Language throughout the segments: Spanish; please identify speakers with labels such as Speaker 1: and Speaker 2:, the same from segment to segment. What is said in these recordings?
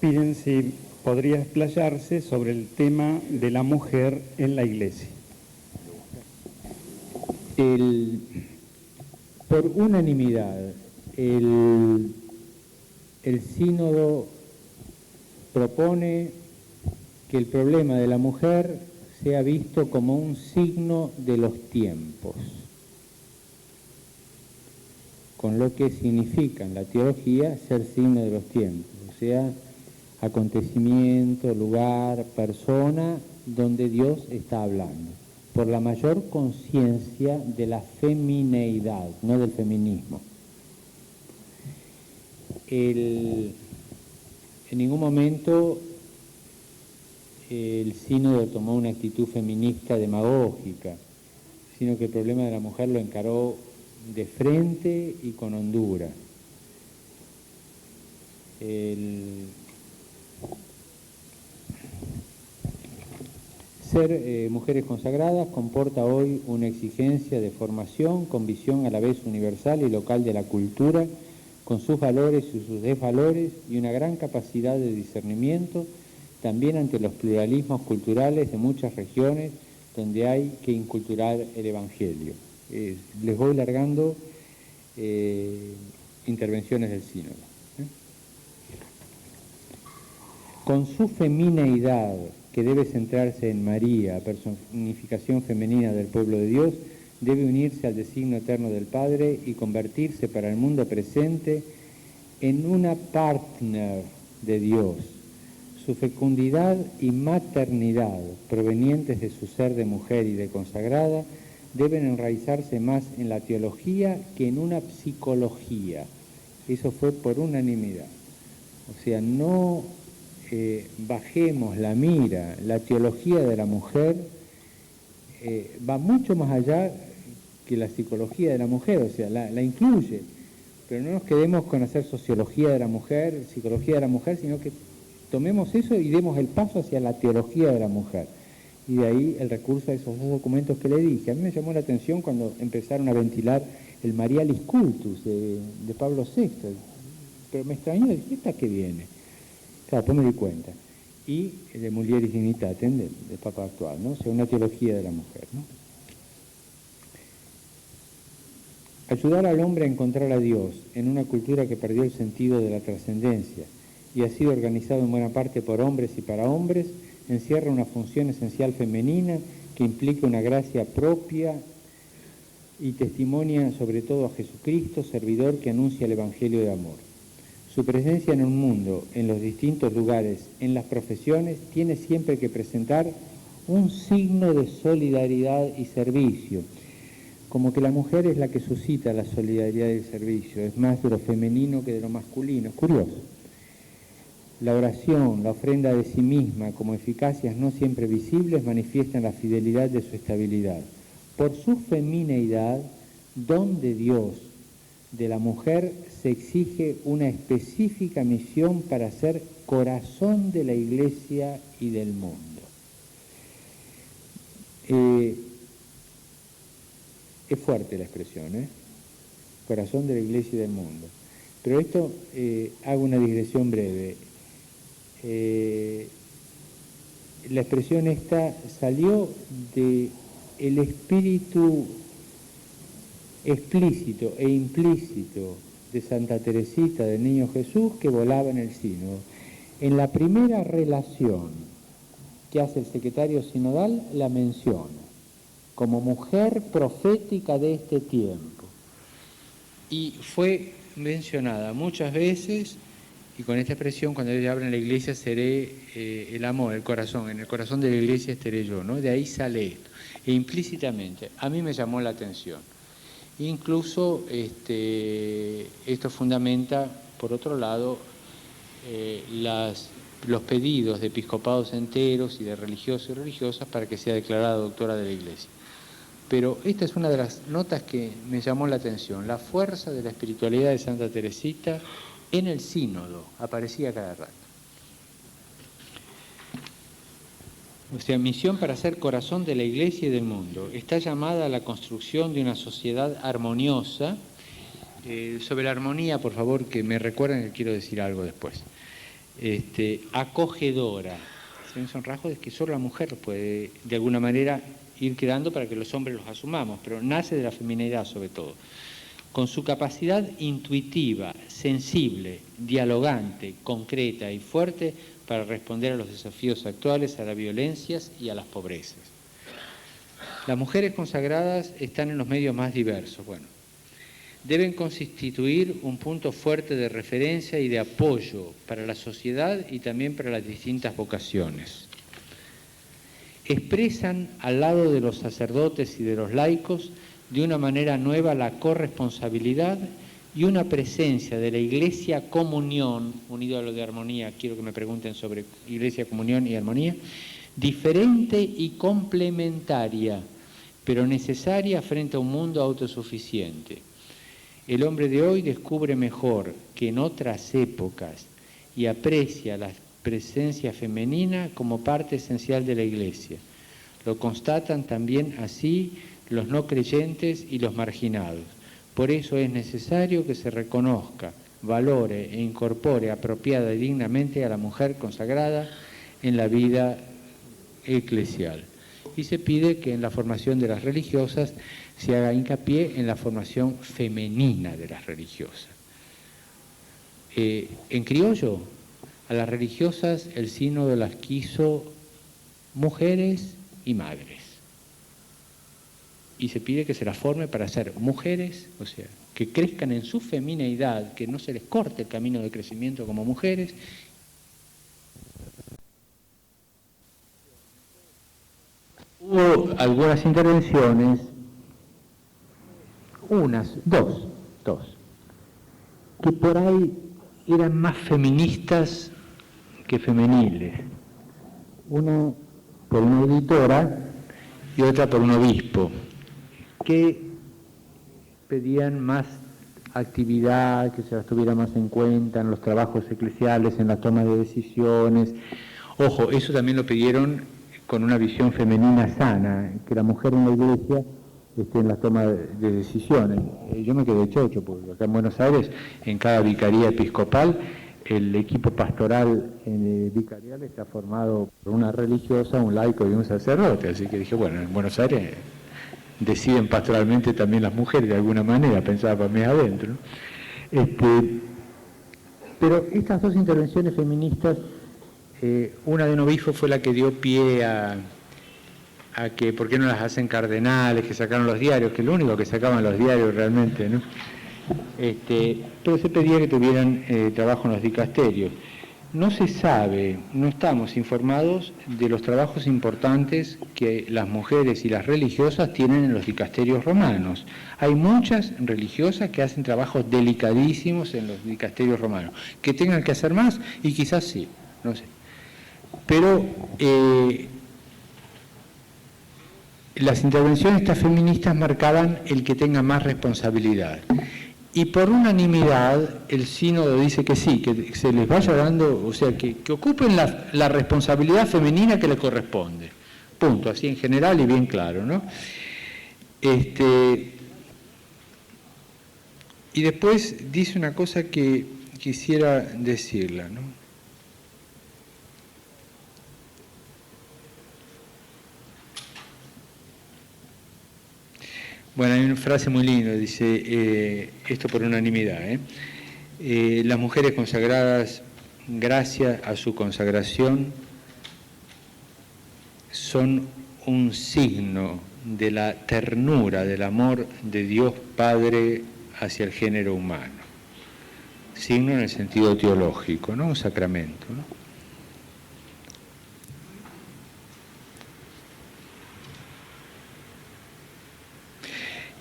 Speaker 1: piden si podría explayarse sobre el tema de la mujer en la Iglesia.
Speaker 2: Por unanimidad, el sínodo propone que el problema de la mujer sea visto como un signo de los tiempos, con lo que significa en la teología ser signo de los tiempos, o sea, acontecimiento, lugar, persona, donde Dios está hablando, por la mayor conciencia de la femineidad, no del feminismo. En ningún momento el sínodo tomó una actitud feminista demagógica, sino que el problema de la mujer lo encaró de frente y con hondura. Ser mujeres consagradas comporta hoy una exigencia de formación con visión a la vez universal y local de la cultura, con sus valores y sus desvalores, y una gran capacidad de discernimiento también ante los pluralismos culturales de muchas regiones donde hay que inculturar el Evangelio. Les voy largando intervenciones del sínodo. Con su femineidad, que debe centrarse en María, personificación femenina del pueblo de Dios, debe unirse al designio eterno del Padre y convertirse para el mundo presente en una partner de Dios. Su fecundidad y maternidad, provenientes de su ser de mujer y de consagrada, deben enraizarse más en la teología que en una psicología. Eso fue por unanimidad. O sea, no bajemos la mira. La teología de la mujer va mucho más allá que la psicología de la mujer, o sea, la incluye. Pero no nos quedemos con hacer sociología de la mujer, psicología de la mujer, sino que tomemos eso y demos el paso hacia la teología de la mujer. Y de ahí el recurso a esos dos documentos que le dije. A mí me llamó la atención cuando empezaron a ventilar el Marialis Cultus de Pablo VI. Pero me extrañó, dije, ¿esta qué viene? Claro, después me di cuenta. Y el de Mulieris Dignitatem del Papa actual, ¿no? O sea, una teología de la mujer, ¿no? Ayudar al hombre a encontrar a Dios en una cultura que perdió el sentido de la trascendencia y ha sido organizado en buena parte por hombres y para hombres, encierra una función esencial femenina que implica una gracia propia y testimonia sobre todo a Jesucristo, servidor que anuncia el Evangelio de amor. Su presencia en un mundo, en los distintos lugares, en las profesiones, tiene siempre que presentar un signo de solidaridad y servicio, como que la mujer es la que suscita la solidaridad y el servicio, es más de lo femenino que de lo masculino. Es curioso. La oración, la ofrenda de sí misma, como eficacias no siempre visibles, manifiestan la fidelidad de su estabilidad. Por su femineidad, don de Dios, de la mujer se exige una específica misión para ser corazón de la Iglesia y del mundo. Es fuerte la expresión, corazón de la Iglesia y del mundo. Pero esto, hago una digresión breve. La expresión esta salió del espíritu explícito e implícito de Santa Teresita del Niño Jesús que volaba en el sínodo. En la primera relación que hace el secretario sinodal la menciona como mujer profética de este tiempo y fue mencionada muchas veces, y con esta expresión cuando ella habla en la iglesia seré el amor, el corazón, en el corazón de la iglesia estaré yo, ¿no? De ahí sale esto, e implícitamente a mí me llamó la atención. Incluso esto fundamenta, por otro lado, los pedidos de episcopados enteros y de religiosos y religiosas para que sea declarada doctora de la Iglesia. Pero esta es una de las notas que me llamó la atención, la fuerza de la espiritualidad de Santa Teresita en el sínodo, aparecía cada rato. O sea, misión para ser corazón de la Iglesia y del mundo. Está llamada a la construcción de una sociedad armoniosa. Sobre la armonía, por favor, que me recuerden que quiero decir algo después. acogedora. Son rasgos que solo la mujer puede, de alguna manera, ir creando para que los hombres los asumamos, pero nace de la feminidad sobre todo. Con su capacidad intuitiva, sensible, dialogante, concreta y fuerte para responder a los desafíos actuales, a las violencias y a las pobrezas. Las mujeres consagradas están en los medios más diversos. Bueno, deben constituir un punto fuerte de referencia y de apoyo para la sociedad y también para las distintas vocaciones. Expresan al lado de los sacerdotes y de los laicos de una manera nueva la corresponsabilidad y una presencia de la Iglesia Comunión, unido a lo de armonía, quiero que me pregunten sobre Iglesia Comunión y armonía, diferente y complementaria, pero necesaria frente a un mundo autosuficiente. El hombre de hoy descubre mejor que en otras épocas y aprecia la presencia femenina como parte esencial de la Iglesia. Lo constatan también así los no creyentes y los marginados. Por eso es necesario que se reconozca, valore e incorpore apropiada y dignamente a la mujer consagrada en la vida eclesial. Y se pide que en la formación de las religiosas se haga hincapié en la formación femenina de las religiosas. En criollo, a las religiosas el sínodo las quiso mujeres y madres. Y se pide que se las forme para ser mujeres, o sea, que crezcan en su femineidad, que no se les corte el camino de crecimiento como mujeres. Hubo algunas intervenciones, dos, que por ahí eran más feministas que femeniles. Una por una auditora y otra por un obispo, que pedían más actividad, que se las tuviera más en cuenta en los trabajos eclesiales, en la toma de decisiones. Ojo, eso también lo pidieron con una visión femenina sana, que la mujer en la Iglesia esté en la toma de decisiones. Yo me quedé chocho, porque acá en Buenos Aires, en cada vicaría episcopal, el equipo pastoral vicarial está formado por una religiosa, un laico y un sacerdote, así que dije, bueno, en Buenos Aires deciden pastoralmente también las mujeres de alguna manera, pensaba para mí adentro, ¿no? Pero estas dos intervenciones feministas, una de un obispo fue la que dio pie a que, ¿por qué no las hacen cardenales, que sacaron los diarios? Que es lo único que sacaban los diarios realmente, ¿no? Pero se pedía que tuvieran trabajo en los dicasterios. No se sabe, no estamos informados de los trabajos importantes que las mujeres y las religiosas tienen en los dicasterios romanos. Hay muchas religiosas que hacen trabajos delicadísimos en los dicasterios romanos. Que tengan que hacer más, y quizás sí, no sé. Pero las intervenciones estas feministas marcaban el que tenga más responsabilidad. Y por unanimidad el sínodo dice que sí, que se les vaya dando, o sea, que ocupen la responsabilidad femenina que les corresponde. Punto, así en general y bien claro, ¿no? Y después dice una cosa que quisiera decirla, ¿no? Bueno, hay una frase muy linda, dice, esto por unanimidad, las mujeres consagradas, gracias a su consagración, son un signo de la ternura, del amor de Dios Padre hacia el género humano. Signo en el sentido teológico, ¿no? Un sacramento, ¿no?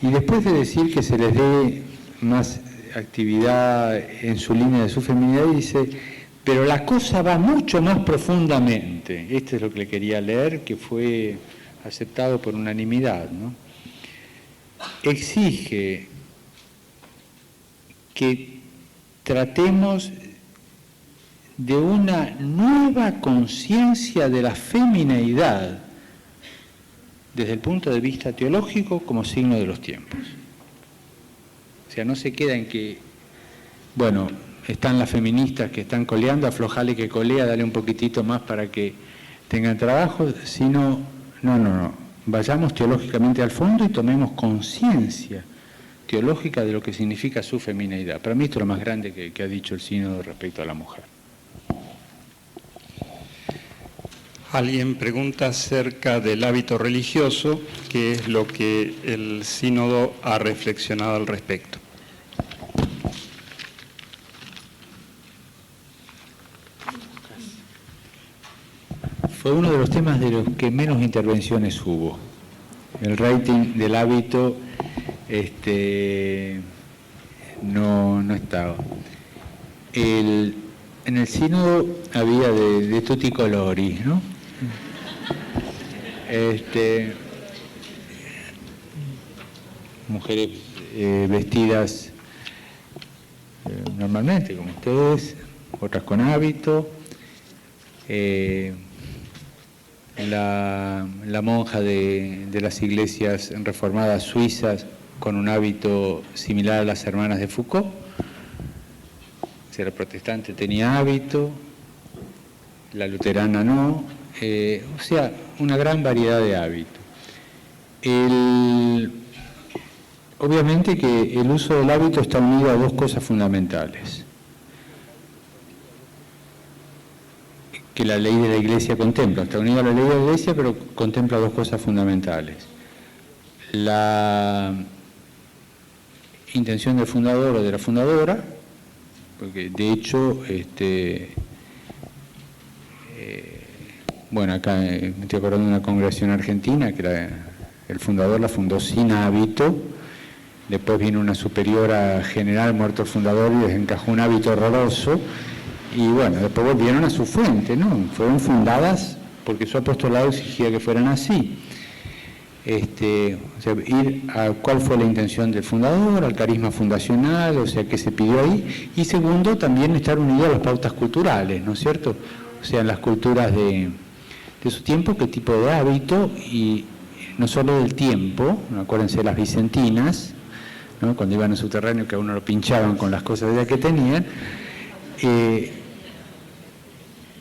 Speaker 2: Y después de decir que se les dé más actividad en su línea de su feminidad, dice, pero la cosa va mucho más profundamente. Esto es lo que le quería leer, que fue aceptado por unanimidad, ¿no? Exige que tratemos de una nueva conciencia de la femineidad, desde el punto de vista teológico, como signo de los tiempos. O sea, no se queda en que, bueno,
Speaker 3: están las feministas que están coleando, aflojale que colea, dale un poquitito más para que tengan trabajo, sino, no, vayamos teológicamente al fondo y tomemos conciencia teológica de lo que significa su femineidad. Para mí esto es lo más grande que ha dicho el sínodo respecto a la mujer.
Speaker 1: Alguien pregunta acerca del hábito religioso, qué es lo que el sínodo ha reflexionado al respecto.
Speaker 3: Fue uno de los temas de los que menos intervenciones hubo. El rating del hábito no estaba. En el sínodo había de tutti colori, ¿no? Mujeres vestidas normalmente, como ustedes, otras con hábito. La monja de las iglesias reformadas suizas con un hábito similar a las hermanas de Foucault. Si la protestante tenía hábito, la luterana no, o sea, una gran variedad de hábitos. Obviamente que el uso del hábito está unido a dos cosas fundamentales que la ley de la Iglesia contempla. Está unido a la ley de la Iglesia, pero contempla dos cosas fundamentales. La intención del fundador o de la fundadora, porque de hecho, bueno, acá me estoy acordando de una congregación argentina que el fundador la fundó sin hábito, después vino una superiora general, muerto el fundador, y les encajó un hábito horroroso, y bueno, después volvieron a su fuente, ¿no? Fueron fundadas porque su apostolado exigía que fueran así. O sea, ir a cuál fue la intención del fundador, al carisma fundacional, o sea, qué se pidió ahí, y segundo, también estar unido a las pautas culturales, ¿no es cierto? O sea, en las culturas de su tiempo, qué tipo de hábito, y no solo del tiempo, ¿no? Acuérdense de las vicentinas, ¿no? Cuando iban a su terreno que a uno lo pinchaban con las cosas ya que tenían,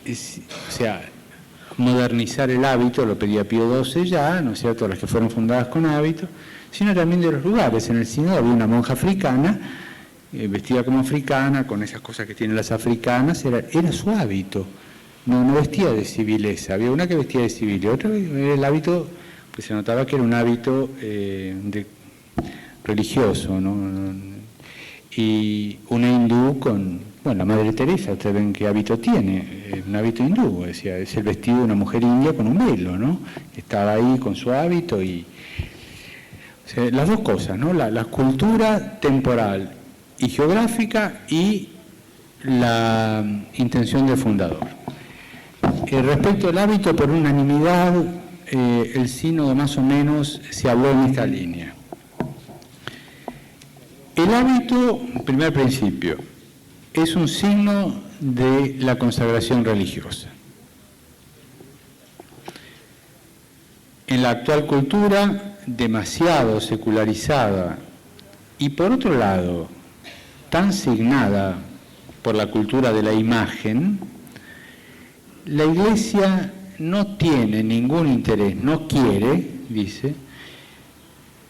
Speaker 3: o sea, modernizar el hábito, lo pedía Pío XII ya, ¿no es cierto?, las que fueron fundadas con hábito, sino también de los lugares. En el sínodo había una monja africana, vestida como africana, con esas cosas que tienen las africanas, era su hábito, no vestía de civileza. Había una que vestía de civil y otra era el hábito, pues se notaba que era un hábito religioso, ¿no? Y una hindú con... Bueno, la Madre Teresa, ustedes ven qué hábito tiene, un hábito hindú, decía, es el vestido de una mujer india con un velo, ¿no? Estaba ahí con su hábito y... O sea, las dos cosas, ¿no? La cultura temporal y geográfica y la intención del fundador. Respecto al hábito, por unanimidad, el sínodo más o menos se habló en esta línea. El hábito, primer principio, es un signo de la consagración religiosa. En la actual cultura, demasiado secularizada y por otro lado, tan signada por la cultura de la imagen, la Iglesia no tiene ningún interés, no quiere, dice,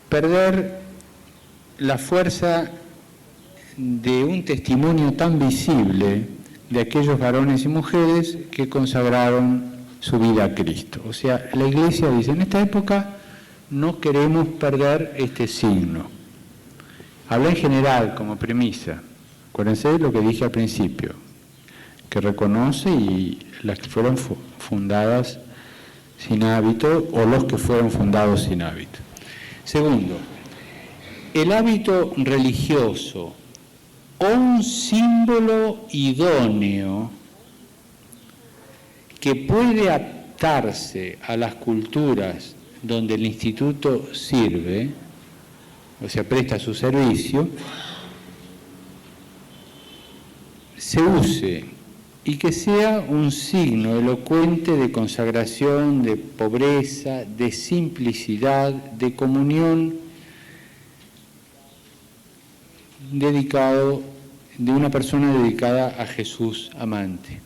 Speaker 3: perder la fuerza de un testimonio tan visible de aquellos varones y mujeres que consagraron su vida a Cristo. O sea, la Iglesia dice, en esta época no queremos perder este signo. Habla en general como premisa. Acuérdense de lo que dije al principio, que reconoce y las que fueron fundadas sin hábito o los que fueron fundados sin hábito. Segundo, el hábito religioso o un símbolo idóneo que puede adaptarse a las culturas donde el instituto sirve, o sea, presta su servicio, se use y que sea un signo elocuente de consagración, de pobreza, de simplicidad, de comunión, dedicado de una persona dedicada a Jesús amante.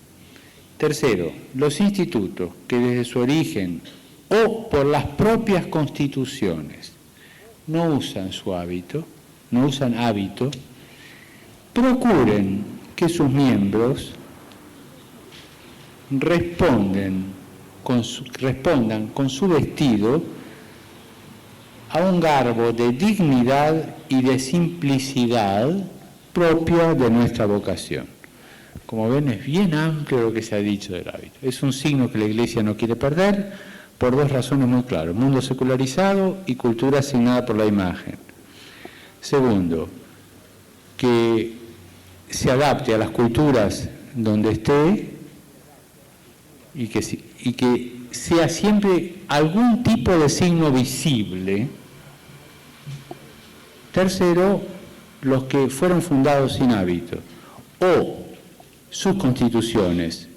Speaker 3: Tercero, los institutos que desde su origen o por las propias constituciones no usan su hábito, no usan hábito, procuren que sus miembros respondan con su vestido a un garbo de dignidad y de simplicidad propia de nuestra vocación. Como ven, es bien amplio lo que se ha dicho del hábito. Es un signo que la Iglesia no quiere perder por dos razones muy claras: mundo secularizado y cultura asignada por la imagen. Segundo, que se adapte a las culturas donde esté y que sea siempre algún tipo de signo visible. Tercero, los que fueron fundados sin hábito o sus constituciones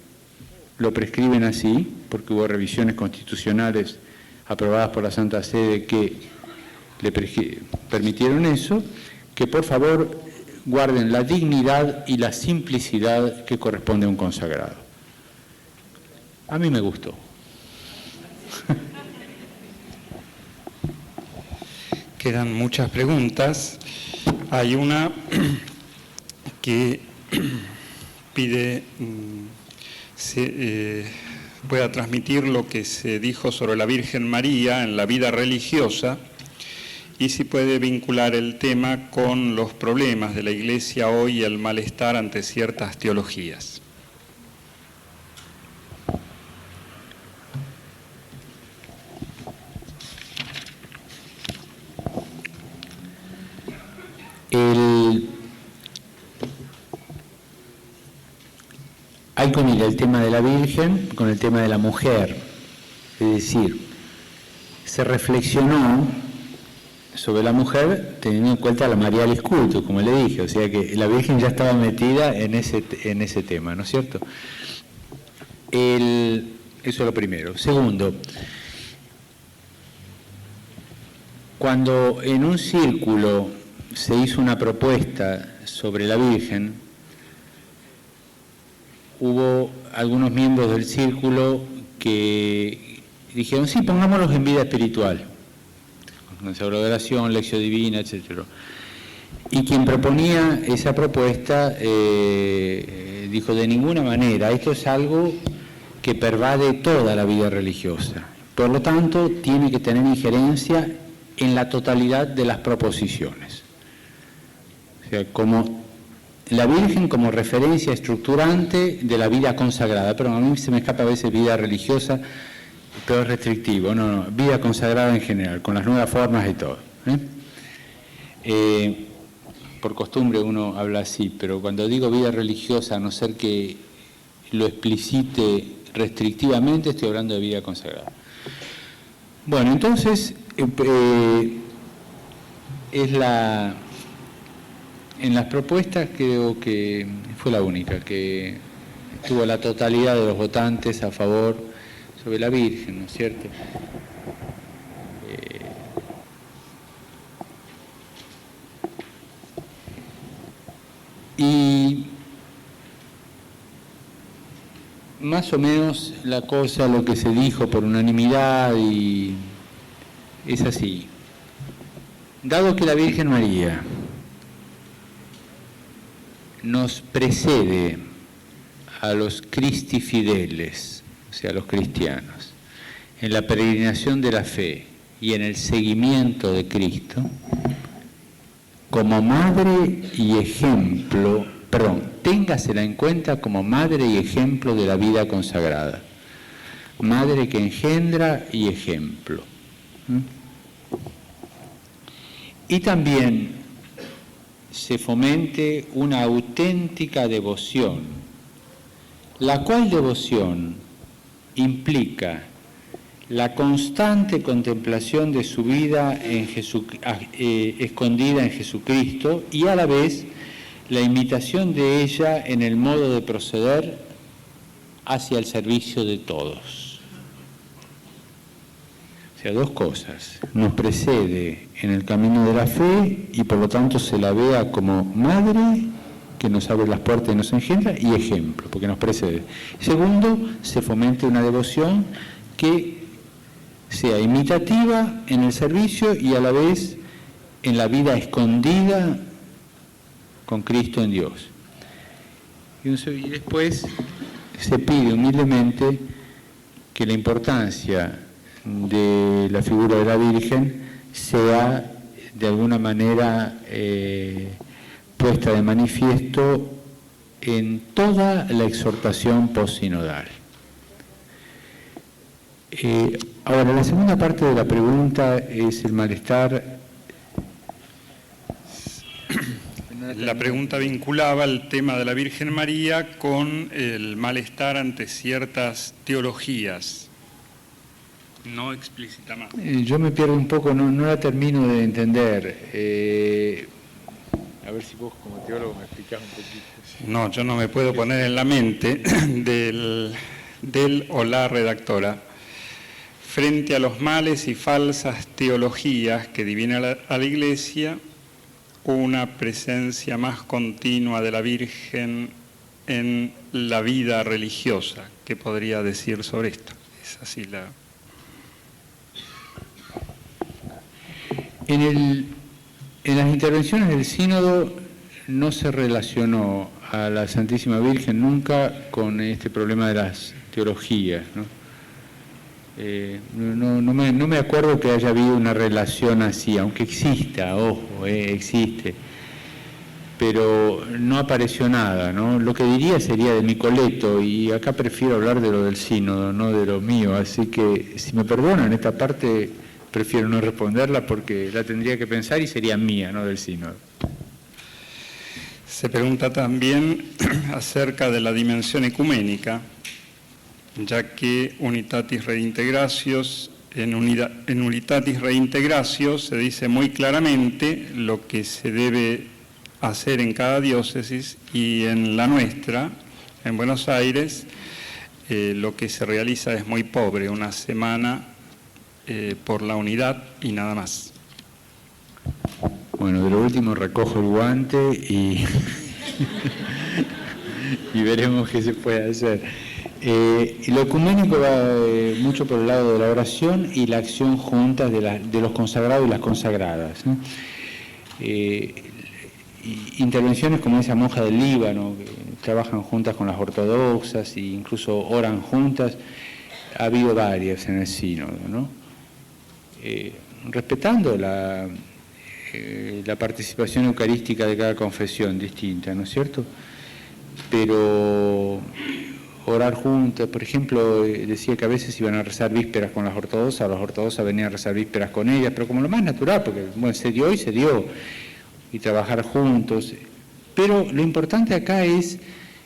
Speaker 3: lo prescriben así, porque hubo revisiones constitucionales aprobadas por la Santa Sede que le permitieron eso, que por favor guarden la dignidad y la simplicidad que corresponde a un consagrado. A mí me gustó.
Speaker 1: Quedan muchas preguntas. Hay una que pide pueda transmitir lo que se dijo sobre la Virgen María en la vida religiosa y si puede vincular el tema con los problemas de la Iglesia hoy y el malestar ante ciertas teologías.
Speaker 3: Hay que unir el tema de la Virgen con el tema de la mujer, es decir, se reflexionó sobre la mujer teniendo en cuenta la Marialis Cultus, como le dije, o sea que la Virgen ya estaba metida en ese tema, ¿no es cierto? Eso es lo primero. Segundo, cuando en un círculo se hizo una propuesta sobre la Virgen, hubo algunos miembros del círculo que dijeron, sí, pongámoslos en vida espiritual, con oración, lección divina, etc. Y quien proponía esa propuesta dijo, de ninguna manera, esto es algo que pervade toda la vida religiosa. Por lo tanto, tiene que tener injerencia en la totalidad de las proposiciones. O sea, como la Virgen como referencia estructurante de la vida consagrada. Pero a mí se me escapa a veces vida religiosa, pero es restrictivo. No, vida consagrada en general, con las nuevas formas y todo. Por costumbre uno habla así, pero cuando digo vida religiosa, a no ser que lo explicite restrictivamente, estoy hablando de vida consagrada. Bueno, entonces, en las propuestas creo que fue la única que tuvo la totalidad de los votantes a favor sobre la Virgen, ¿no es cierto? Y más o menos la cosa, lo que se dijo por unanimidad, y es así. Dado que la Virgen María nos precede a los Christi Fideles, o sea, a los cristianos, en la peregrinación de la fe y en el seguimiento de Cristo, como madre y ejemplo, téngasela en cuenta como madre y ejemplo de la vida consagrada. Madre que engendra y ejemplo. Y también se fomente una auténtica devoción, la cual devoción implica la constante contemplación de su vida escondida en Jesucristo y a la vez la imitación de ella en el modo de proceder hacia el servicio de todos. O sea, dos cosas. Nos precede en el camino de la fe y por lo tanto se la vea como madre que nos abre las puertas y nos engendra, y ejemplo, porque nos precede. Segundo, se fomente una devoción que sea imitativa en el servicio y a la vez en la vida escondida con Cristo en Dios. Y después se pide humildemente que la importancia de la figura de la Virgen sea de alguna manera puesta de manifiesto en toda la exhortación postsinodal. Ahora, la segunda parte de la pregunta es el malestar.
Speaker 1: La pregunta vinculaba el tema de la Virgen María con el malestar ante ciertas teologías. No explícita más.
Speaker 3: Yo me pierdo un poco, no la termino de entender. A ver si vos como teólogo me explicás un poquito.
Speaker 1: No, yo no me puedo poner en la mente del o la redactora frente a los males y falsas teologías que dividen a la Iglesia, una presencia más continua de la Virgen en la vida religiosa. ¿Qué podría decir sobre esto? Es así la...
Speaker 3: En las intervenciones del sínodo no se relacionó a la Santísima Virgen nunca con este problema de las teologías, ¿no? No me acuerdo que haya habido una relación así, aunque exista, ojo, existe, pero no apareció nada, ¿no? Lo que diría sería de Micoleto, y acá prefiero hablar de lo del sínodo, no de lo mío, así que si me perdonan esta parte prefiero no responderla porque la tendría que pensar y sería mía, no del sínodo.
Speaker 1: Se pregunta también acerca de la dimensión ecuménica, ya que Unitatis Reintegratio, en Unitatis Reintegratio se dice muy claramente lo que se debe hacer en cada diócesis, y en la nuestra, en Buenos Aires, lo que se realiza es muy pobre, una semana por la unidad y nada más.
Speaker 3: Bueno, de lo último recojo el guante y veremos qué se puede hacer. Lo ecuménico va mucho por el lado de la oración y la acción juntas de los consagrados y las consagradas, ¿no? Intervenciones como esa monja del Líbano, que trabajan juntas con las ortodoxas e incluso oran juntas, ha habido varias en el sínodo, ¿no? Respetando la participación eucarística de cada confesión distinta, ¿no es cierto? Pero orar juntas, por ejemplo, decía que a veces iban a rezar vísperas con las ortodoxas venían a rezar vísperas con ellas, pero como lo más natural, porque bueno, se dio, y trabajar juntos. Pero lo importante acá es,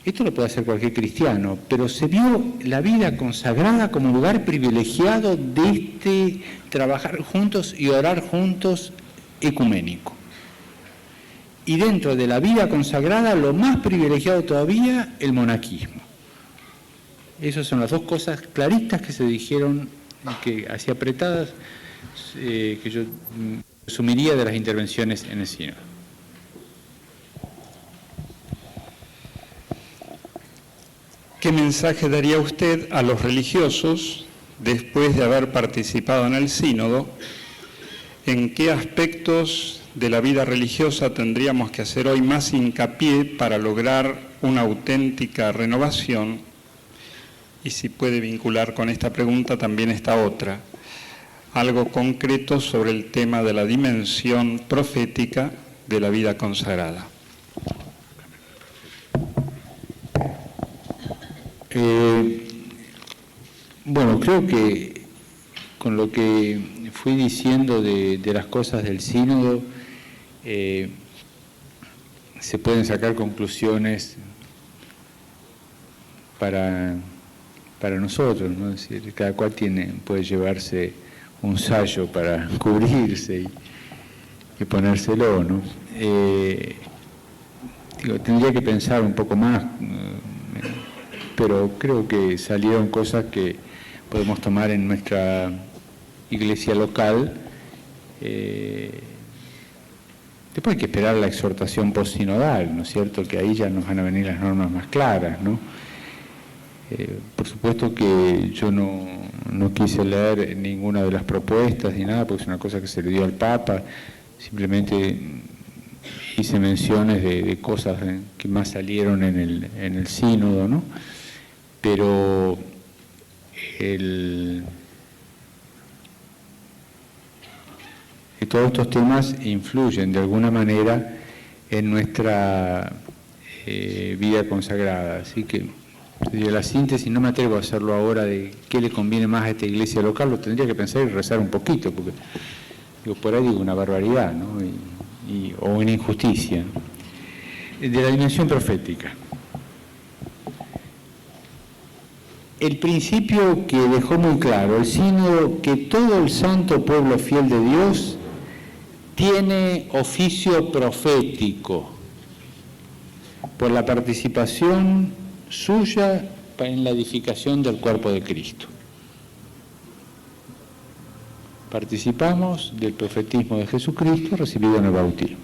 Speaker 3: esto lo puede hacer cualquier cristiano, pero se vio la vida consagrada como lugar privilegiado de este trabajar juntos y orar juntos ecuménico. Y dentro de la vida consagrada, lo más privilegiado todavía, el monaquismo. Esas son las dos cosas claritas que se dijeron, que así apretadas, que yo resumiría de las intervenciones en el sínodo.
Speaker 1: ¿Qué mensaje daría usted a los religiosos después de haber participado en el sínodo? ¿En qué aspectos de la vida religiosa tendríamos que hacer hoy más hincapié para lograr una auténtica renovación? Y si puede vincular con esta pregunta también esta otra, algo concreto sobre el tema de la dimensión profética de la vida consagrada.
Speaker 3: Bueno, creo que con lo que fui diciendo de las cosas del sínodo, se pueden sacar conclusiones para nosotros, ¿no? Es decir, cada cual puede llevarse un sayo para cubrirse y ponérselo, ¿no? Tendría que pensar un poco más, pero creo que salieron cosas que podemos tomar en nuestra iglesia local Después hay que esperar la exhortación postsinodal, ¿no es cierto?, que ahí ya nos van a venir las normas más claras, ¿no? Por supuesto que yo no quise leer ninguna de las propuestas ni nada, porque es una cosa que se le dio al Papa, simplemente hice menciones de cosas que más salieron en el sínodo, ¿no? Pero todos estos temas influyen de alguna manera en nuestra vida consagrada, así que la síntesis, no me atrevo a hacerlo ahora de qué le conviene más a esta iglesia local, lo tendría que pensar y rezar un poquito, porque por ahí digo una barbaridad, ¿no? O una injusticia. De la dimensión profética. El principio que dejó muy claro el sínodo, que todo el santo pueblo fiel de Dios tiene oficio profético por la participación suya en la edificación del cuerpo de Cristo. Participamos del profetismo de Jesucristo recibido en el bautismo.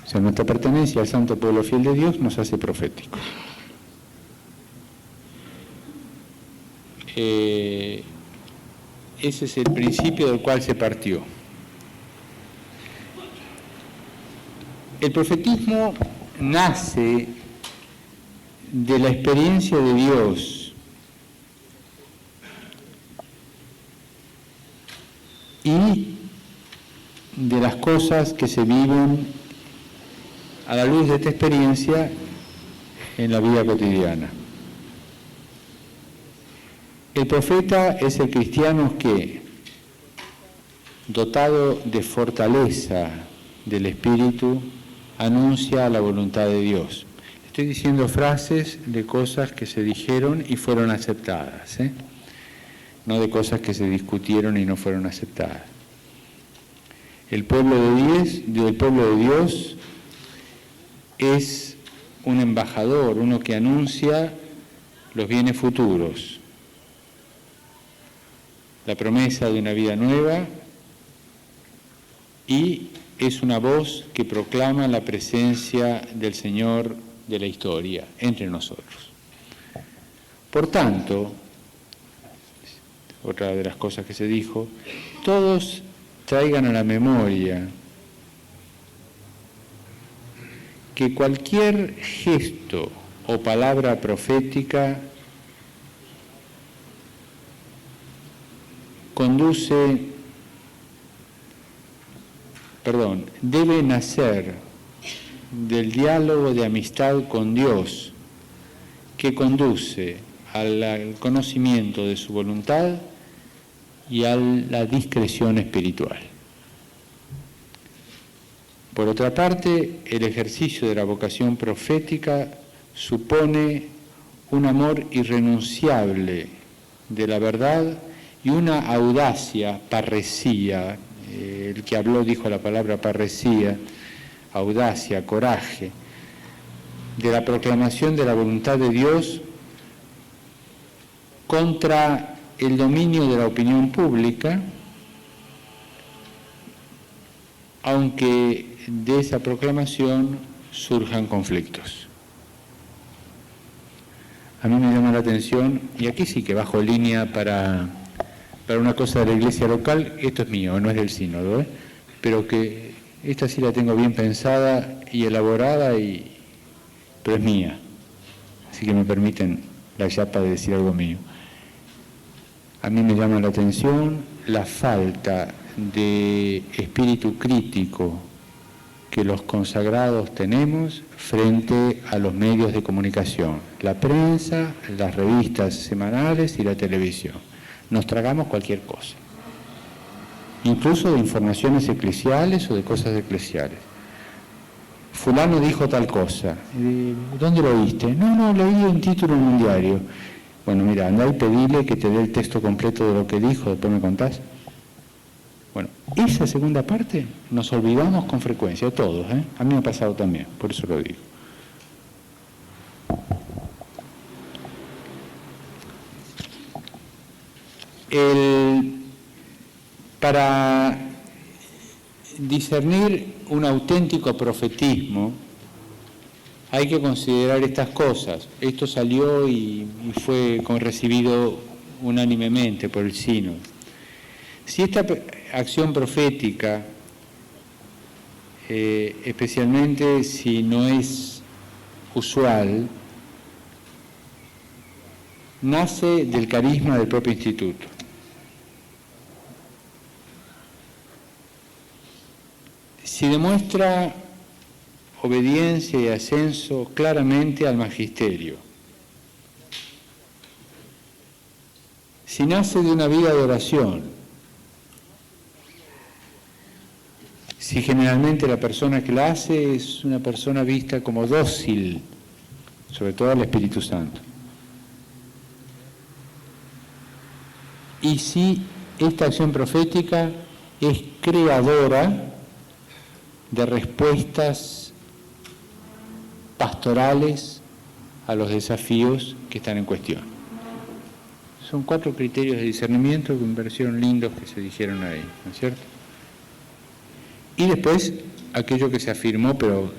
Speaker 3: O sea, nuestra pertenencia al santo pueblo fiel de Dios nos hace proféticos. Ese es el principio del cual se partió. El profetismo nace de la experiencia de Dios y de las cosas que se viven a la luz de esta experiencia en la vida cotidiana. El profeta es el cristiano que, dotado de fortaleza del Espíritu, anuncia la voluntad de Dios. Estoy diciendo frases de cosas que se dijeron y fueron aceptadas, no de cosas que se discutieron y no fueron aceptadas. El pueblo de Dios es un embajador, uno que anuncia los bienes futuros, la promesa de una vida nueva, y es una voz que proclama la presencia del Señor de la historia entre nosotros. Por tanto, otra de las cosas que se dijo, todos traigan a la memoria que cualquier gesto o palabra profética debe nacer del diálogo de amistad con Dios, que conduce al conocimiento de su voluntad y a la discreción espiritual. Por otra parte, el ejercicio de la vocación profética supone un amor irrenunciable de la verdad y una audacia, parresía. El que habló dijo la palabra parresía, audacia, coraje, de la proclamación de la voluntad de Dios contra el dominio de la opinión pública, aunque de esa proclamación surjan conflictos. A mí me llama la atención, y aquí sí que bajo línea para una cosa de la iglesia local, esto es mío, no es del sínodo, pero que esta sí la tengo bien pensada y elaborada, pero es mía, así que me permiten la chapa de decir algo mío. A mí me llama la atención la falta de espíritu crítico que los consagrados tenemos frente a los medios de comunicación, la prensa, las revistas semanales y la televisión. Nos tragamos cualquier cosa, incluso de informaciones eclesiales o de cosas eclesiales. Fulano dijo tal cosa. ¿Dónde lo oíste? No, leí un título en un diario. Bueno, mira, andá y pedile que te dé el texto completo de lo que dijo, después me contás. Bueno, esa segunda parte nos olvidamos con frecuencia, todos, A mí me ha pasado también, por eso lo digo. discernir un auténtico profetismo, hay que considerar estas cosas. Esto salió y fue recibido unánimemente por el sínodo. Si esta acción profética, especialmente si no es usual, nace del carisma del propio instituto. Si demuestra obediencia y ascenso claramente al magisterio, si nace de una vida de oración, si generalmente la persona que la hace es una persona vista como dócil, sobre todo al Espíritu Santo, y si esta acción profética es creadora de respuestas pastorales a los desafíos que están en cuestión. Son 4 criterios de discernimiento que me parecieron lindos que se dijeron ahí, ¿no es cierto? Y después, aquello que se afirmó, pero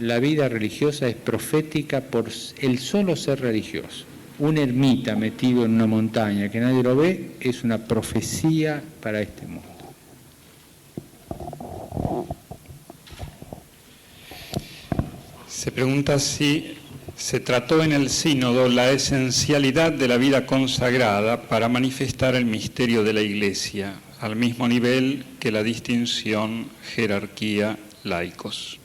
Speaker 3: la vida religiosa es profética por el solo ser religioso. Un ermita metido en una montaña que nadie lo ve es una profecía para este mundo.
Speaker 1: Se pregunta si se trató en el sínodo la esencialidad de la vida consagrada para manifestar el misterio de la Iglesia, al mismo nivel que la distinción, jerarquía, laicos.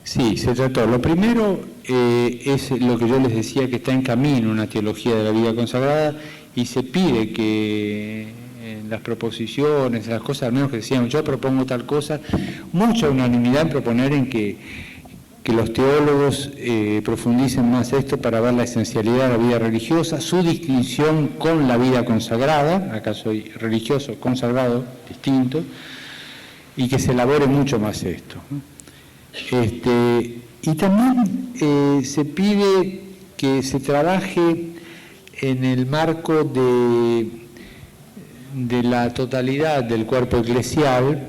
Speaker 3: Sí, se trató. Lo primero es lo que yo les decía, que está en camino una teología de la vida consagrada, y se pide que en las proposiciones, en las cosas, al menos que decían, yo propongo tal cosa, mucha unanimidad en proponer en que los teólogos profundicen más esto para ver la esencialidad de la vida religiosa, su distinción con la vida consagrada, acá soy religioso, consagrado, distinto, y que se elabore mucho más esto. Y también se pide que se trabaje en el marco de la totalidad del cuerpo eclesial,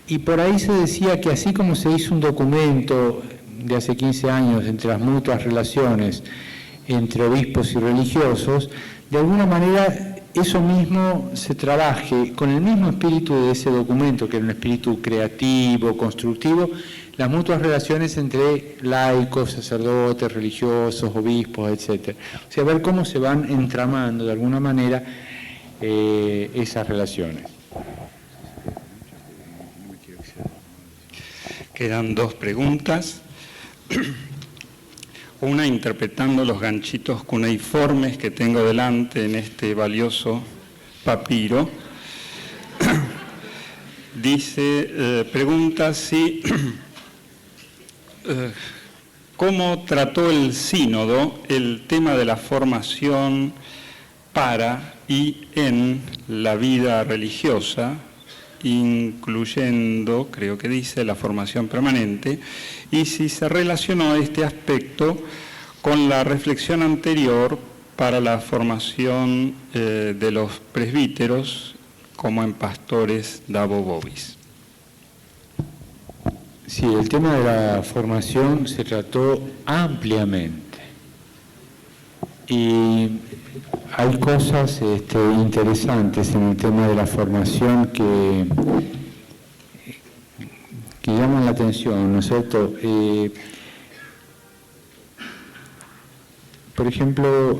Speaker 3: y por ahí se decía que así como se hizo un documento de hace 15 años entre las mutuas relaciones entre obispos y religiosos, de alguna manera eso mismo se trabaje con el mismo espíritu de ese documento, que era un espíritu creativo, constructivo, las mutuas relaciones entre laicos, sacerdotes, religiosos, obispos, etc. O sea, ver cómo se van entramando de alguna manera esas relaciones.
Speaker 1: Quedan 2 preguntas. Una, interpretando los ganchitos cuneiformes que tengo delante en este valioso papiro. Dice, pregunta si cómo trató el sínodo el tema de la formación para y en la vida religiosa, incluyendo, creo que dice, la formación permanente, y si se relacionó este aspecto con la reflexión anterior para la formación de los presbíteros como en Pastores Dabo Bovis.
Speaker 3: Sí, el tema de la formación se trató ampliamente y hay cosas interesantes en el tema de la formación que llaman la atención, ¿no es cierto? Por ejemplo,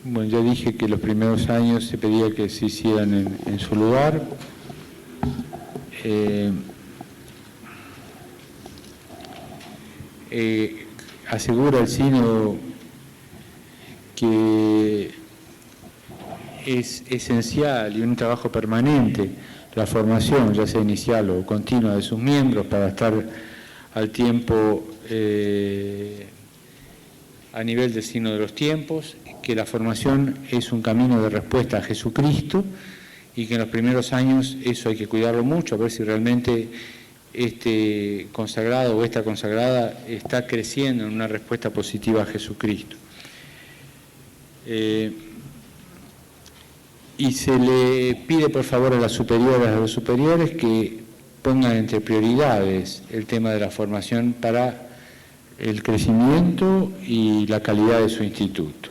Speaker 3: bueno, ya dije que los primeros años se pedía que se hicieran en su lugar. Asegura el sínodo que es esencial y un trabajo permanente la formación, ya sea inicial o continua, de sus miembros para estar al tiempo a nivel del signo de los tiempos, que la formación es un camino de respuesta a Jesucristo y que en los primeros años eso hay que cuidarlo mucho, a ver si realmente este consagrado o esta consagrada está creciendo en una respuesta positiva a Jesucristo. y se le pide por favor a las superiores, a los superiores, que pongan entre prioridades el tema de la formación para el crecimiento y la calidad de su instituto.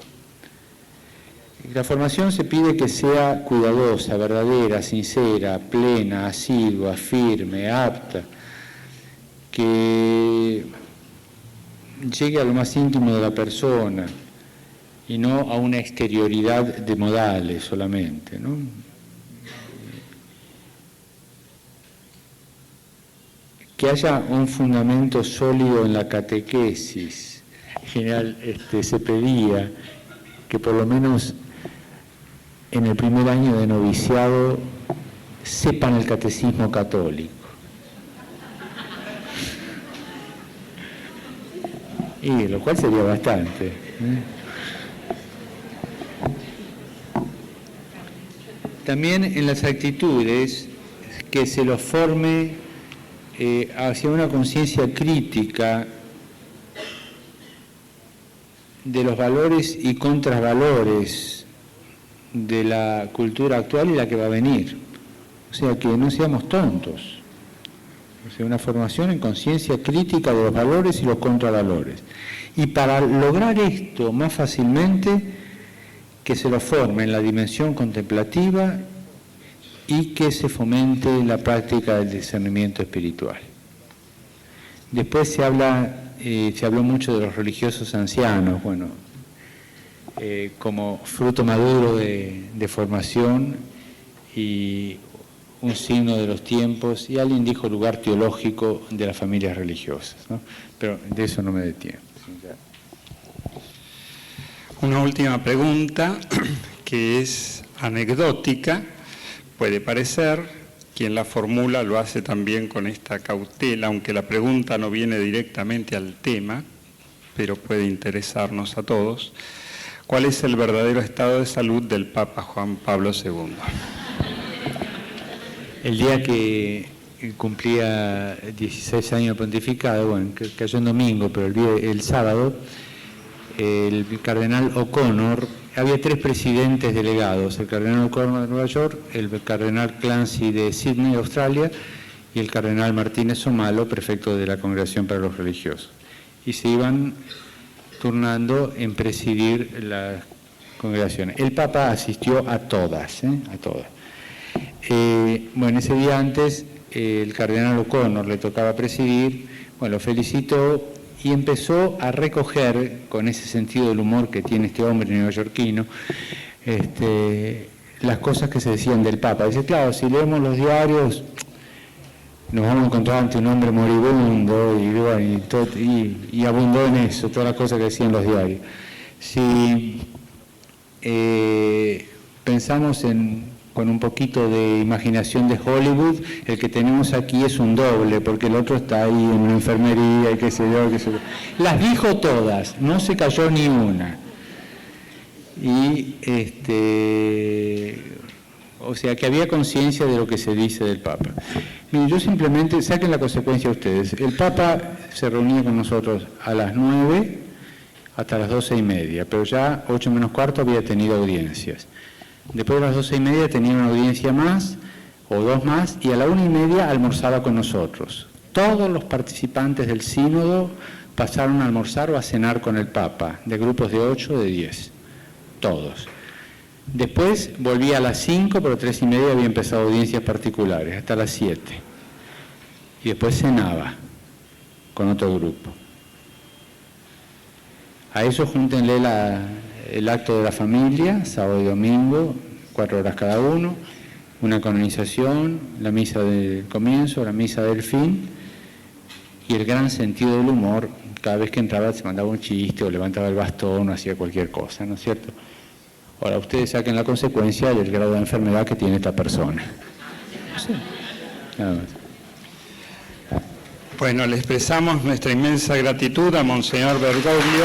Speaker 3: La formación se pide que sea cuidadosa, verdadera, sincera, plena, asidua, firme, apta, que llegue a lo más íntimo de la persona y no a una exterioridad de modales solamente, ¿no? Que haya un fundamento sólido en la catequesis. En general se pedía que por lo menos en el primer año de noviciado sepan el catecismo católico. Y lo cual sería bastante. También en las actitudes, que se los forme hacia una conciencia crítica de los valores y contravalores de la cultura actual y la que va a venir. O sea, que no seamos tontos. O sea, una formación en conciencia crítica de los valores y los contravalores. Y para lograr esto más fácilmente, que se lo forme en la dimensión contemplativa y que se fomente la práctica del discernimiento espiritual. Después se habló mucho de los religiosos ancianos, bueno, como fruto maduro de formación y un signo de los tiempos, y alguien dijo lugar teológico de las familias religiosas, ¿no? Pero de eso no me detiene.
Speaker 1: Una última pregunta que es anecdótica, puede parecer, quien la formula lo hace también con esta cautela, aunque la pregunta no viene directamente al tema, pero puede interesarnos a todos. ¿Cuál es el verdadero estado de salud del Papa Juan Pablo II?
Speaker 3: El día que cumplía 16 años de pontificado, bueno, cayó en domingo, pero el sábado, el cardenal O'Connor, había 3 presidentes delegados, el cardenal O'Connor de Nueva York, el cardenal Clancy de Sydney, Australia, y el cardenal Martínez Omalo, prefecto de la Congregación para los Religiosos. Y se iban turnando en presidir las congregaciones. El Papa asistió a todas, a todas. Bueno, ese día antes el cardenal O'Connor le tocaba presidir, bueno, lo felicitó y empezó a recoger, con ese sentido del humor que tiene este hombre neoyorquino, las cosas que se decían del Papa. Dice, claro, si leemos los diarios nos vamos a encontrar ante un hombre moribundo y abundó en eso, todas las cosas que decían los diarios. Si pensamos con un poquito de imaginación de Hollywood, el que tenemos aquí es un doble, porque el otro está ahí en una enfermería y qué sé yo, qué sé yo. Las dijo todas, no se cayó ni una. Y o sea que había conciencia de lo que se dice del Papa. Miren, yo simplemente, saquen la consecuencia ustedes. El Papa se reunía con nosotros a las 9 hasta las 12:30, pero ya 8 menos cuarto había tenido audiencias. Después de las 12:30 tenía una audiencia más, o 2 más, y a la 1:30 almorzaba con nosotros. Todos los participantes del sínodo pasaron a almorzar o a cenar con el Papa, de grupos de 8 o de 10. Todos. Después volvía a las 5, pero 3:30 había empezado audiencias particulares, hasta las 7. Y después cenaba con otro grupo. A eso júntenle el acto de la familia, sábado y domingo, 4 horas cada uno, una canonización, la misa del comienzo, la misa del fin, y el gran sentido del humor. Cada vez que entraba se mandaba un chiste o levantaba el bastón o hacía cualquier cosa, ¿no es cierto? Ahora, ustedes saquen la consecuencia del grado de enfermedad que tiene esta persona. Sí, nada más.
Speaker 1: Bueno, le expresamos nuestra inmensa gratitud a Monseñor Bergoglio.